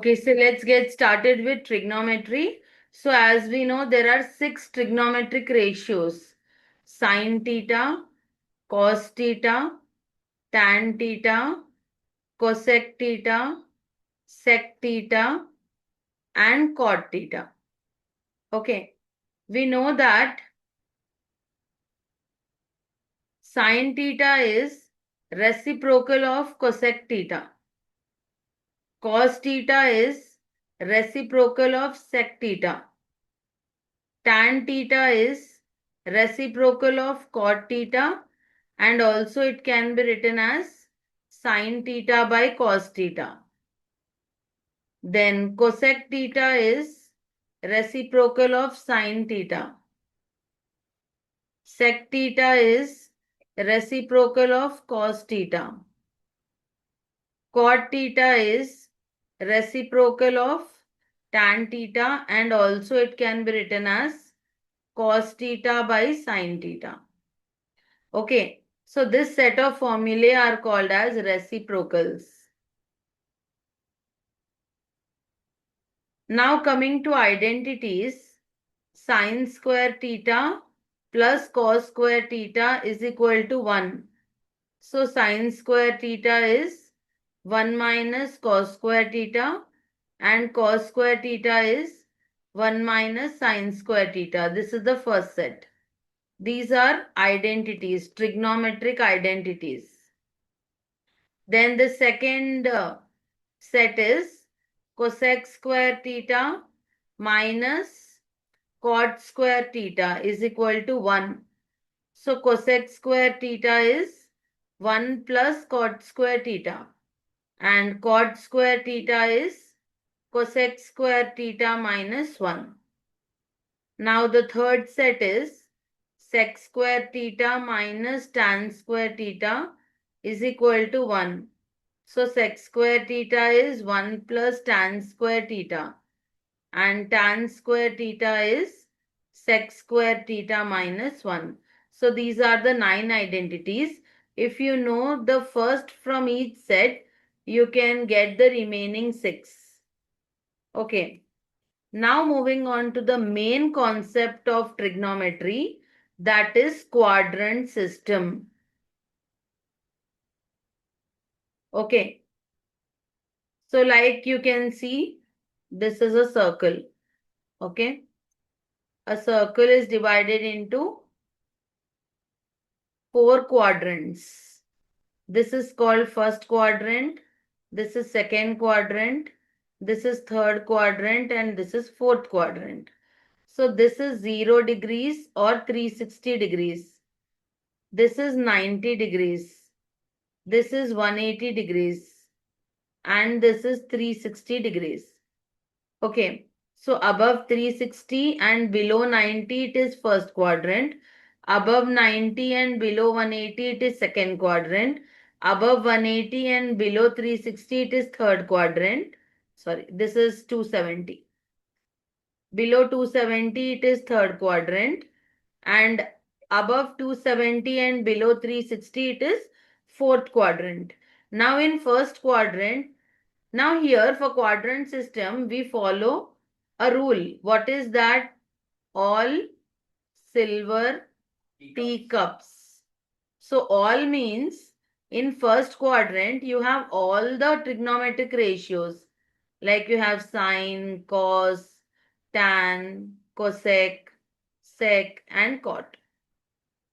Okay, so let's get started with trigonometry. So as we know, there are 6 trigonometric ratios: sine theta, cos theta, tan theta, cosec theta, sec theta, and cot theta. Okay, we know that sine theta is reciprocal of cosec theta. Cos theta is reciprocal of sec theta. Tan theta is reciprocal of cot theta, and also it can be written as sin theta by cos theta. Then cosec theta is reciprocal of sin theta. Sec theta is reciprocal of cos theta. Cot theta is reciprocal of tan theta, and also it can be written as cos theta by sin theta. Okay, so this set of formulae are called as reciprocals. Now coming to identities, sin square theta plus cos square theta is equal to 1. So sin square theta is 1 minus cos square theta, and cos square theta is 1 minus sin square theta. This is the first set. These are identities, trigonometric identities. Then the second set is cosec square theta minus cot square theta is equal to 1. So cosec square theta is 1 plus cot square theta, and cot square theta is cosec square theta minus 1. Now the third set is sec square theta minus tan square theta is equal to 1. So sec square theta is 1 plus tan square theta, and tan square theta is sec square theta minus 1. So these are the 9 identities. If you know the first from each set, you can get the remaining 6. Okay. Now moving on to the main concept of trigonometry, that is quadrant system. Okay. So like you can see, this is a circle. Okay. A circle is divided into 4 quadrants. This is called first quadrant. This is second quadrant. This is third quadrant, and this is fourth quadrant. So this is 0 degrees or 360 degrees. This is 90 degrees. This is 180 degrees. And this is 360 degrees. Okay. So above 360 and below 90, it is first quadrant. Above 90 and below 180, it is second quadrant. Above 180 and below 360, it is third quadrant. Sorry, this is 270. Below 270, it is third quadrant. And above 270 and below 360, it is fourth quadrant. Now in first quadrant, now here for quadrant system, we follow a rule. What is that? All silver teacups. So all means in first quadrant, you have all the trigonometric ratios. Like you have sine, cos, tan, cosec, sec, and cot.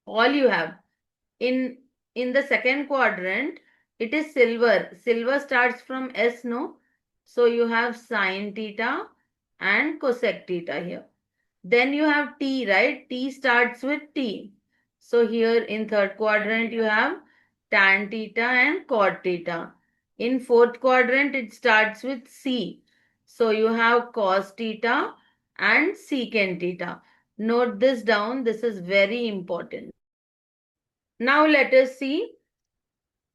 All you have. In the second quadrant, it is silver. Silver starts from S, no? So you have sine theta and cosec theta here. Then you have T, right? T starts with T. So here in third quadrant, you have tan theta and cot theta. In fourth quadrant, it starts with C. So you have cos theta and secant theta. Note this down. This is very important. Now let us see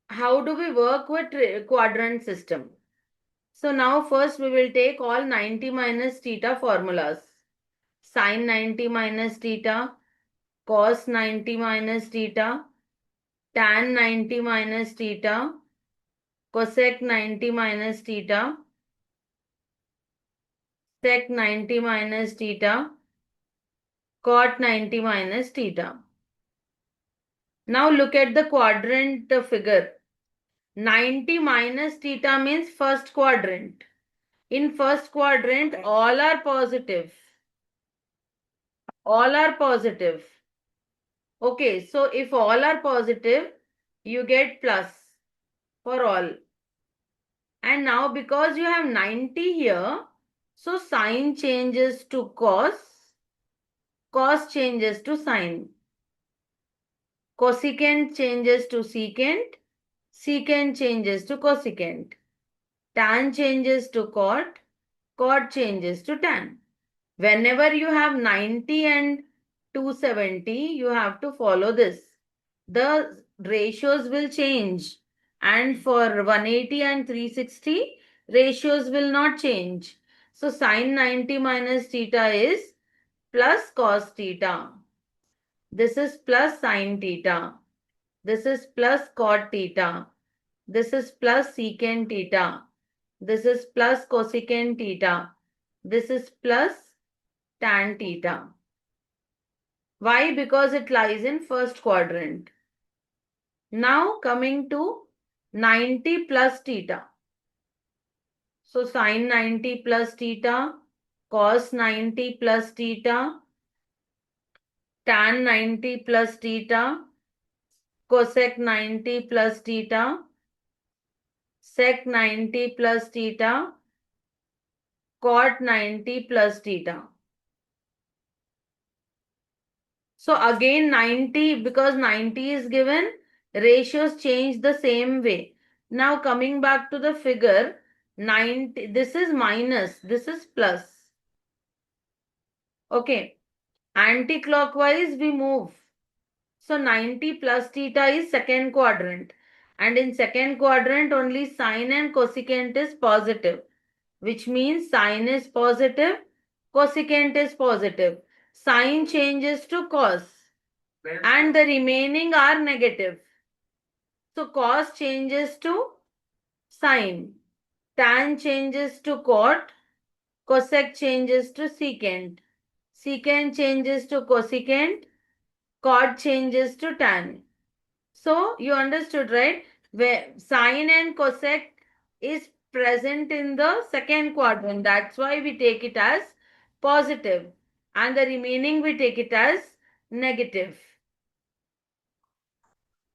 how do we work with quadrant system. So now first we will take all 90 minus theta formulas. Sin 90 minus theta, cos 90 minus theta, tan 90 minus theta, cosec 90 minus theta, sec 90 minus theta, cot 90 minus theta. Now look at the quadrant figure. 90 minus theta means first quadrant. In first quadrant, all are positive. All are positive. Okay, so if all are positive, you get plus for all. And now because you have 90 here, so sine changes to cos, cos changes to sine, cosecant changes to secant, secant changes to cosecant, tan changes to cot, cot changes to tan. Whenever you have 90 and 270, you have to follow this. The ratios will change. And for 180 and 360, ratios will not change. So sine 90 minus theta is plus cos theta. This is plus sine theta. This is plus cot theta. This is plus secant theta. This is plus cosecant theta. This is plus tan theta. Why? Because it lies in first quadrant. Now coming to 90 plus theta. So sine 90 plus theta, cos 90 plus theta, tan 90 plus theta, cosec 90 plus theta, sec 90 plus theta, cot 90 plus theta. So again 90, because 90 is given, ratios change the same way. Now coming back to the figure, 90, this is minus, this is plus. Okay, anti-clockwise we move. So 90 plus theta is second quadrant. And in second quadrant only sine and cosecant is positive. Which means sine is positive, cosecant is positive. Sine changes to cos. And the remaining are negative. So cos changes to sine. Tan changes to cot. Cosec changes to secant. Secant changes to cosecant. Cot changes to tan. So you understood, right? Where sine and cosec is present in the second quadrant. That's why we take it as positive. And the remaining we take it as negative.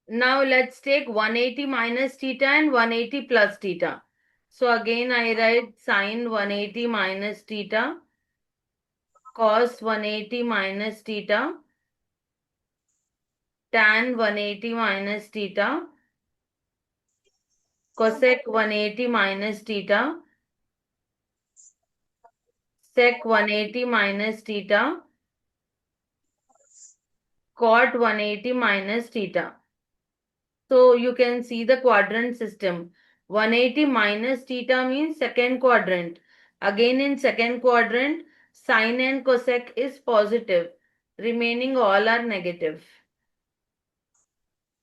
Now let's take 180 minus theta and 180 plus theta. So again I write sine 180 minus theta, cos 180 minus theta, tan 180 minus theta, cosec 180 minus theta, sec 180 minus theta, cot 180 minus theta. So you can see the quadrant system. 180 minus theta means second quadrant. Again in second quadrant, sine and cosec is positive. Remaining all are negative.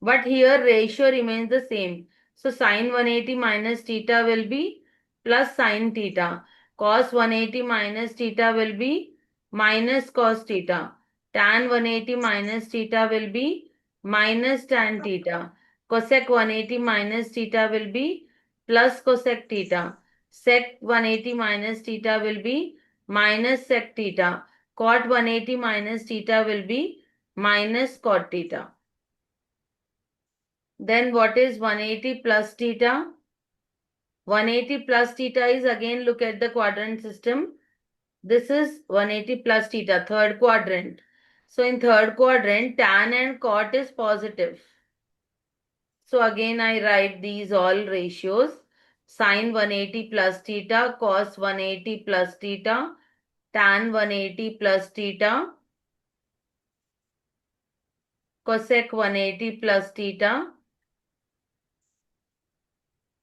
But here ratio remains the same. So sine 180 minus theta will be plus sine theta. Cos 180 minus theta will be minus cos theta. Tan 180 minus theta will be minus tan theta. Cosec 180 minus theta will be plus cosec theta. Sec 180 minus theta will be minus sec theta. Cot 180 minus theta will be minus cot theta. Then what is 180 plus theta? 180 plus theta is, again look at the quadrant system. This is 180 plus theta, third quadrant. So in third quadrant, tan and cot is positive. So again I write these all ratios. Sine 180 plus theta, cos 180 plus theta, tan 180 plus theta, cosec 180 plus theta,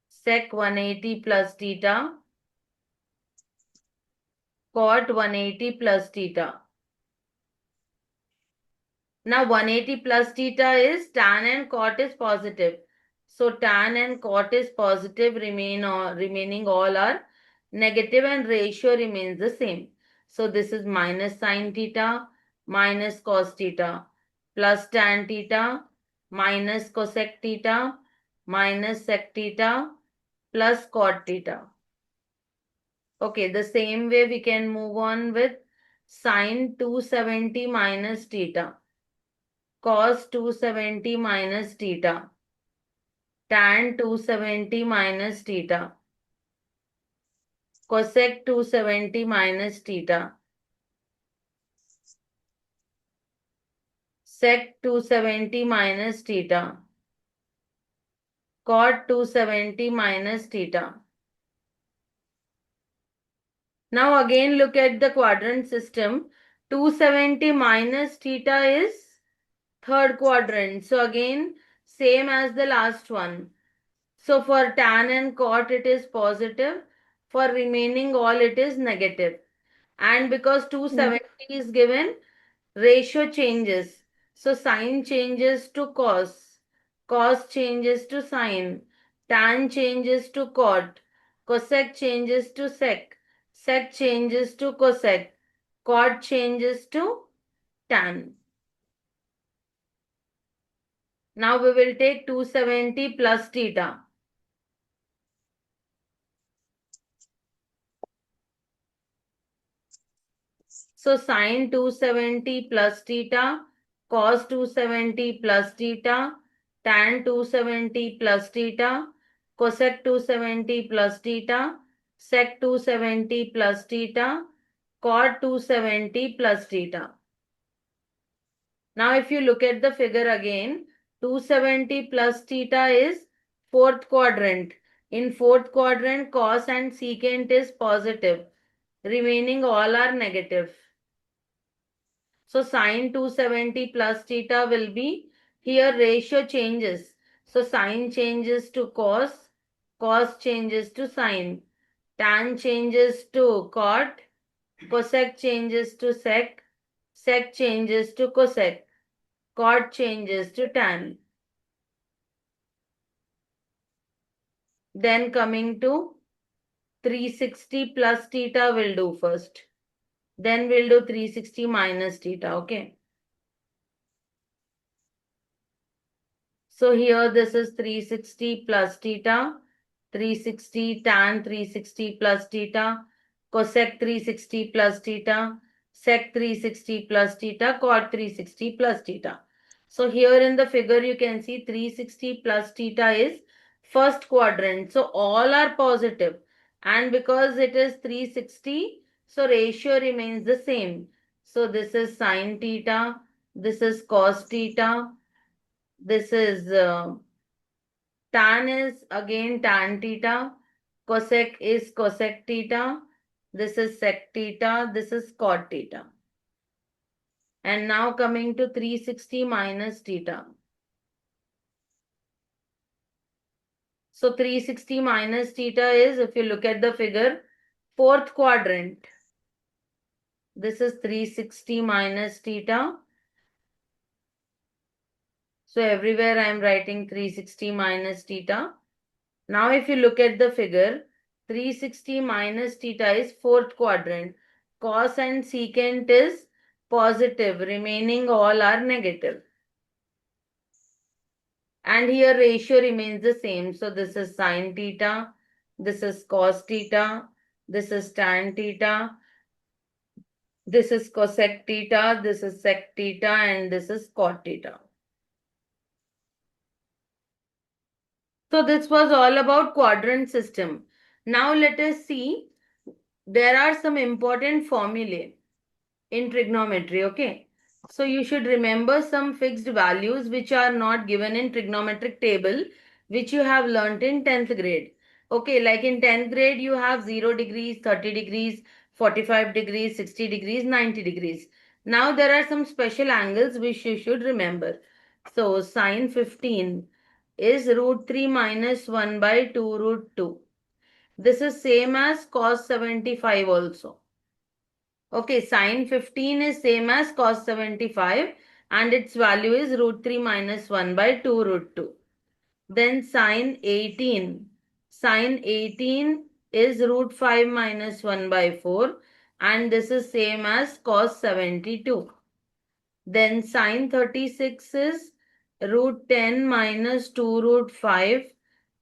sec 180 plus theta, cot 180 plus theta. Now 180 plus theta is tan and cot is positive. So tan and cot is positive, remaining all are negative and ratio remains the same. So this is minus sine theta minus cos theta plus tan theta minus cosec theta minus sec theta plus cot theta. Okay, the same way we can move on with sine 270 minus theta, cos 270 minus theta, tan 270 minus theta, cosec 270 minus theta, sec 270 minus theta, cot 270 minus theta. Now again look at the quadrant system. 270 minus theta is third quadrant. So again same as the last one. So for tan and cot it is positive. For remaining all it is negative. And because 270 is given, ratio changes. So sine changes to cos. Cos changes to sine. Tan changes to cot. Cosec changes to sec. Sec changes to cosec. Cot changes to tan. Now we will take 270 plus theta. So sine 270 plus theta, cos 270 plus theta, tan 270 plus theta, cosec 270 plus theta, sec 270 plus theta, cot 270 plus theta. Now if you look at the figure again, 270 plus theta is fourth quadrant. In fourth quadrant, cos and secant is positive. Remaining all are negative. So sine 270 plus theta will be, here ratio changes. So sine changes to cos, cos changes to sine, tan changes to cot, cosec changes to sec, sec changes to cosec, cot changes to tan. Then coming to 360 plus theta will do first. Then we'll do 360 minus theta, okay? So here this is 360 plus theta, 360 tan 360 plus theta, cosec 360 plus theta, sec 360 plus theta, cot 360 plus theta. So here in the figure you can see 360 plus theta is first quadrant. So all are positive. And because it is 360, so ratio remains the same. So this is sine theta, this is cos theta, this is tan is again tan theta, cosec is cosec theta, this is sec theta, this is cot theta. And now coming to 360 minus theta. So 360 minus theta is, if you look at the figure, fourth quadrant. This is 360 minus theta. So everywhere I am writing 360 minus theta. Now if you look at the figure, 360 minus theta is fourth quadrant. Cos and secant is positive. Remaining all are negative. And here ratio remains the same. So this is sine theta. This is cos theta. This is tan theta. This is cosec theta. This is sec theta. And this is cot theta. So this was all about quadrant system. Now let us see, there are some important formulae in trigonometry, okay? So you should remember some fixed values which are not given in trigonometric table, which you have learnt in 10th grade. Okay, like in 10th grade you have 0 degrees, 30 degrees, 45 degrees, 60 degrees, 90 degrees. Now there are some special angles which you should remember. So sine 15 is root 3 minus 1 by 2 root 2. This is same as cos 75 also. Okay, sine 15 is same as cos 75 and its value is root 3 minus 1 by 2 root 2. Then sine 18. Sine 18 is root 5 minus 1 by 4, and this is same as cos 72. Then sine 36 is root 10 minus 2 root 5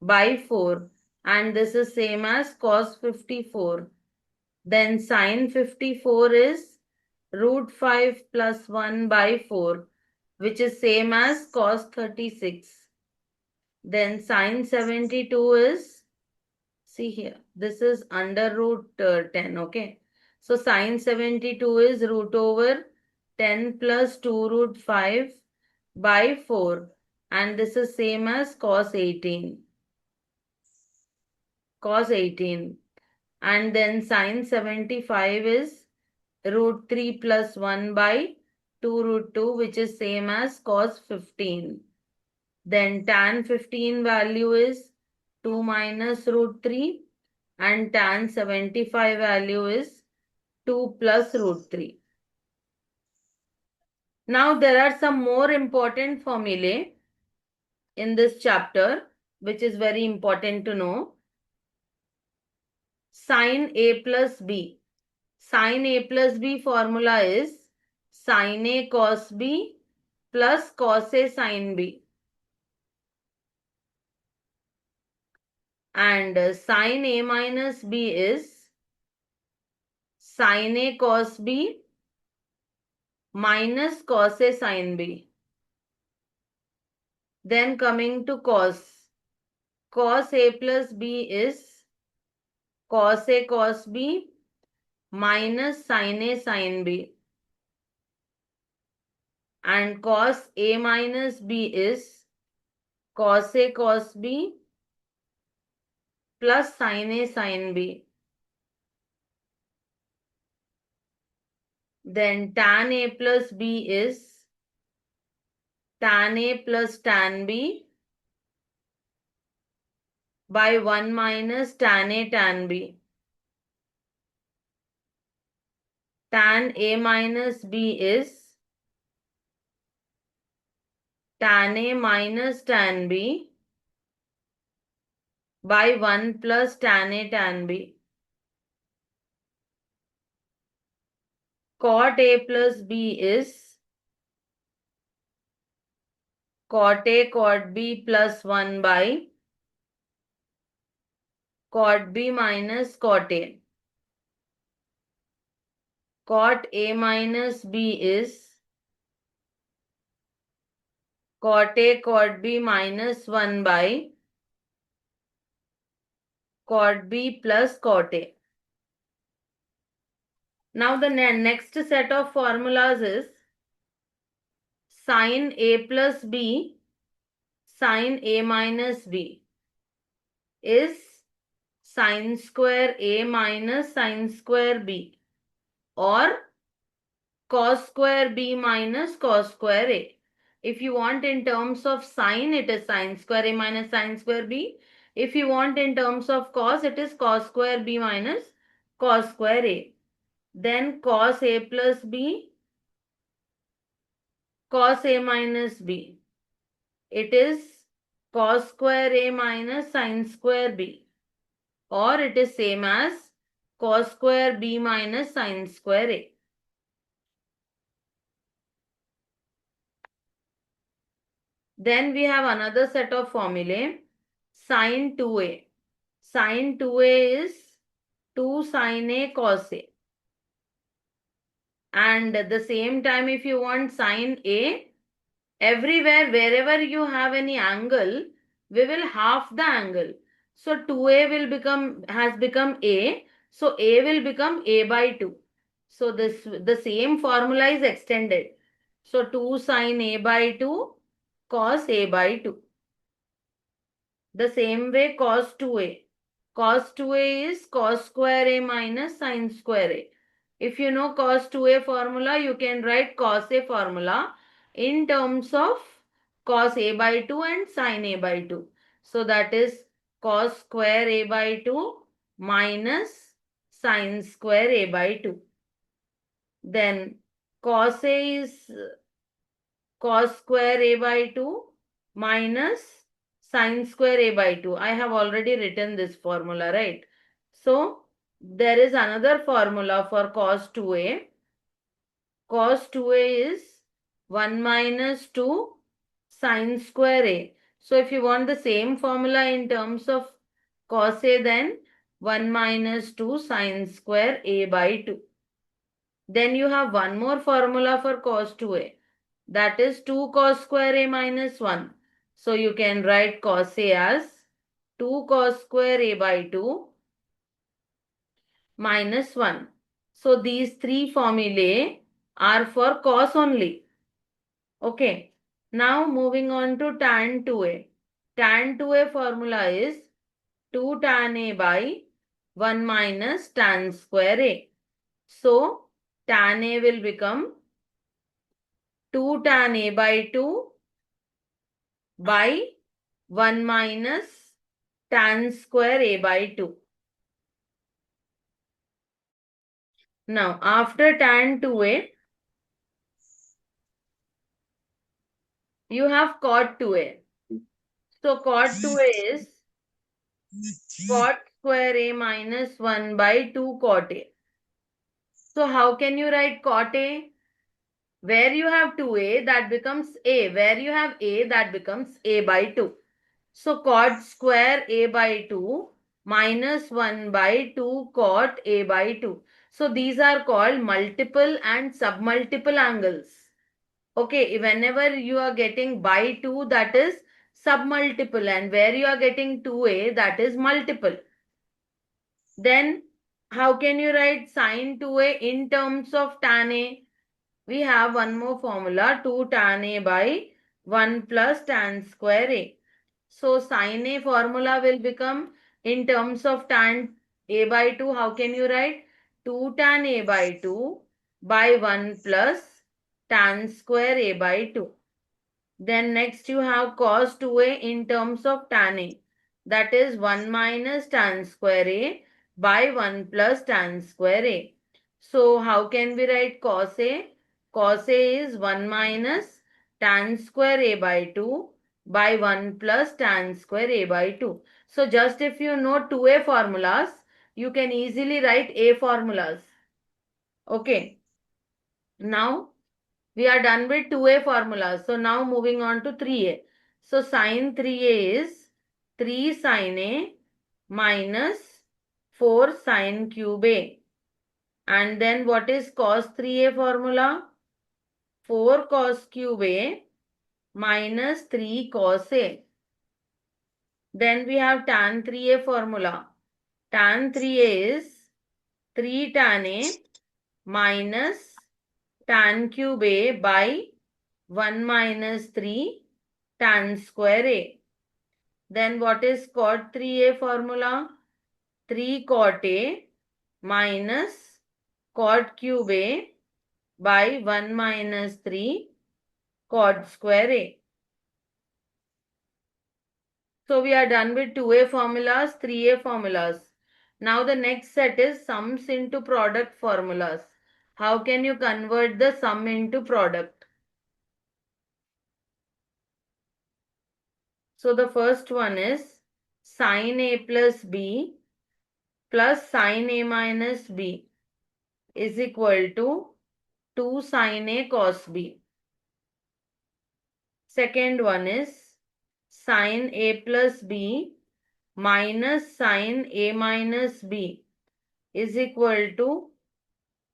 by 4, and this is same as cos 54. Then sine 54 is root 5 plus 1 by 4, which is same as cos 36. Then sine 72 is, see here, this is under root 10, okay? So sine 72 is root over 10 plus 2 root 5 by 4, and this is same as cos 18. Cos 18. And then sine 75 is root 3 plus 1 by 2 root 2, which is same as cos 15. Then tan 15 value is 2 minus root 3, and tan 75 value is 2 plus root 3. Now there are some more important formulae in this chapter, which is very important to know. Sin A plus B. Sin A plus B formula is sin A cos B plus cos A sin B. And sin A minus B is sin A cos B minus cos A sin B. Then coming to cos. Cos A plus B is cos A cos B minus sin A sin B. And cos A minus B is cos A cos B plus sin A sin B. Then tan A plus B is tan A plus tan B by 1 minus tan A tan B. Tan A minus B is tan A minus tan B by 1 plus tan A tan B. Cot A plus B is cot A cot B plus 1 by cot B minus cot A. Cot A minus B is cot A cot B minus 1 by cot B plus cot A. Now the next set of formulas is sin A plus B sin A minus B is sin square A minus sin square B, or cos square B minus cos square A. If you want in terms of sin, it is sin square A minus sin square B. If you want in terms of cos, it is cos square B minus cos square A. Then cos A plus B, cos A minus B. It is cos square A minus sin square B, or it is same as cos square B minus sin square A. Then we have another set of formulae, sin 2A. Sin 2A is 2 sin A cos A. And at the same time, if you want sin A, everywhere, wherever you have any angle, we will half the angle. So 2A has become A. So A will become A by 2. So the same formula is extended. So 2 sin A by 2 cos A by 2. The same way cos 2A. Cos 2A is cos square A minus sin square A. If you know cos 2A formula, you can write cos A formula in terms of cos A by 2 and sin A by 2. So that is cos square A by 2 minus sin square A by 2. Then cos A is cos square A by 2 minus sin square A by 2. I have already written this formula, right? So there is another formula for cos 2a. Cos 2a is 1 minus 2 sine square a. So if you want the same formula in terms of cos a, then 1 minus 2 sine square a by 2. Then you have one more formula for cos 2a. That is 2 cos square a minus 1. So you can write cos a as 2 cos square a by 2 minus 1. So these three formulae are for cos only. Okay. Now moving on to tan 2a. Tan 2a formula is 2 tan a by 1 minus tan square a. So tan a will become 2 tan a by 2 by 1 minus tan square a by 2. Now after tan 2a, you have cot 2a. So cot 2a is cot square a minus 1 by 2 cot a. So how can you write cot a? Where you have 2a, that becomes a. Where you have a, that becomes a by 2. So cot square a by 2 minus 1 by 2 cot a by 2. So these are called multiple and submultiple angles. Okay, whenever you are getting by 2, that is submultiple, and where you are getting 2a, that is multiple. Then how can you write sine 2a in terms of tan a? We have one more formula, 2 tan a by 1 plus tan square a. So sine a formula will become in terms of tan a by 2. How can you write? 2 tan a by 2 by 1 plus tan square a by 2. Then next you have cos 2a in terms of tan a. That is 1 minus tan square a by 1 plus tan square a. So how can we write cos a? Cos a is 1 minus tan square a by 2 by 1 plus tan square a by 2. So just if you know 2a formulas, you can easily write a formulas. Okay. Now we are done with 2a formulas. So now moving on to 3a. So sine 3a is 3 sine a minus 4 sine cube a. And then what is cos 3a formula? 4 cos cube a minus 3 cos a. Then we have tan 3a formula. Tan 3a is 3 tan a minus tan cube a by 1 minus 3 tan square a. Then what is cot 3a formula? 3 cot a minus cot cube a by 1 minus 3 cot square a. So we are done with 2a formulas, 3a formulas. Now the next set is sums into product formulas. How can you convert the sum into product? So the first one is sin a plus b plus sin a minus b is equal to 2 sin a cos b. Second one is sin a plus b minus sin a minus b is equal to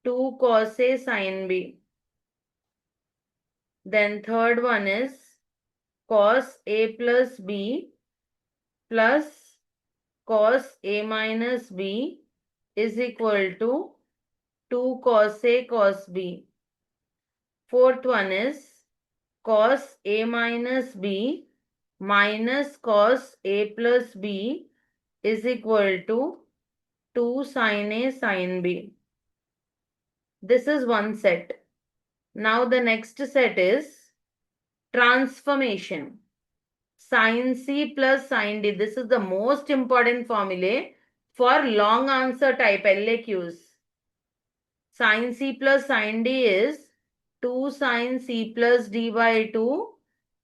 2 cos a sin b. Then third one is cos a plus b plus cos a minus b is equal to 2 cos a cos b. Fourth one is cos a minus b minus cos a plus b is equal to 2 sin a sin b. This is one set. Now the next set is transformation. Sin C plus sin D. This is the most important formula for long answer type LAQs. Sin C plus sin D is 2 sin C plus D by 2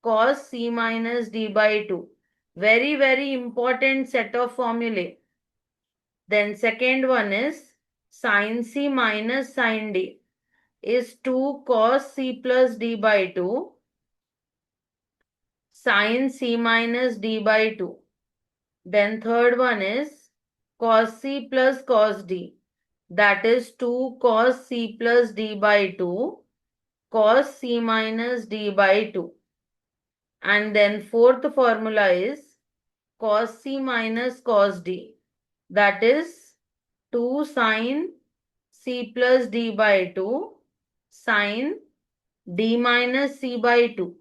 cos C minus D by 2. Very, very important set of formulae. Then second one is sin C minus sin D is 2 cos C plus D by 2 sin C minus D by 2. Then third one is cos C plus cos D, that is 2 cos C plus D by 2 cos C minus D by 2. And then fourth formula is cos C minus cos D, that is 2 sin C plus D by 2 sin D minus C by 2.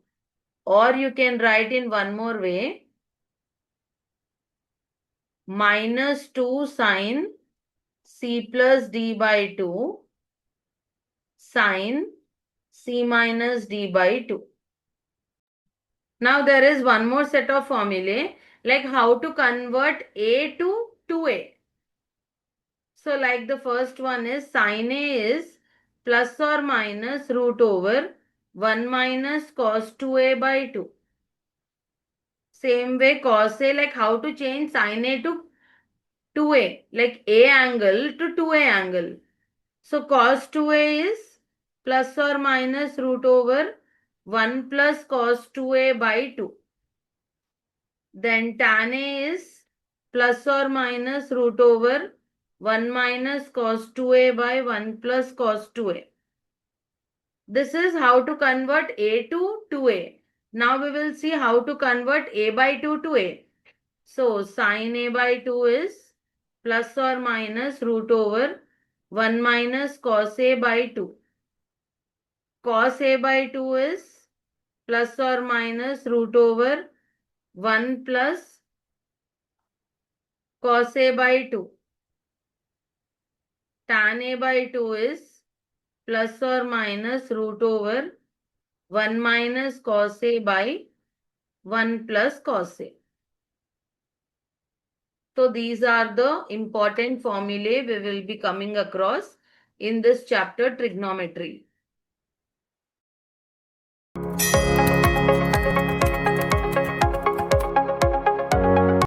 Or you can write in one more way, minus 2 sin C plus D by 2 sin C minus D by 2. Now there is one more set of formulae, like how to convert A to 2A. So like the first one is sin A is plus or minus root over 1 minus cos 2A by 2. Same way cos A, like how to change sin A to 2A, like A angle to 2A angle. So cos 2A is plus or minus root over 1 plus cos 2A by 2. Then tan A is plus or minus root over 1 minus cos 2A by 1 plus cos 2A. This is how to convert A to 2A. Now we will see how to convert A by 2 to A. So sin A by 2 is plus or minus root over 1 minus cos A by 2. Cos A by 2 is plus or minus root over 1 plus cos A by 2. Tan A by 2 is plus or minus root over 1 minus cos A by 1 plus cos A. So these are the important formulae we will be coming across in this chapter trigonometry.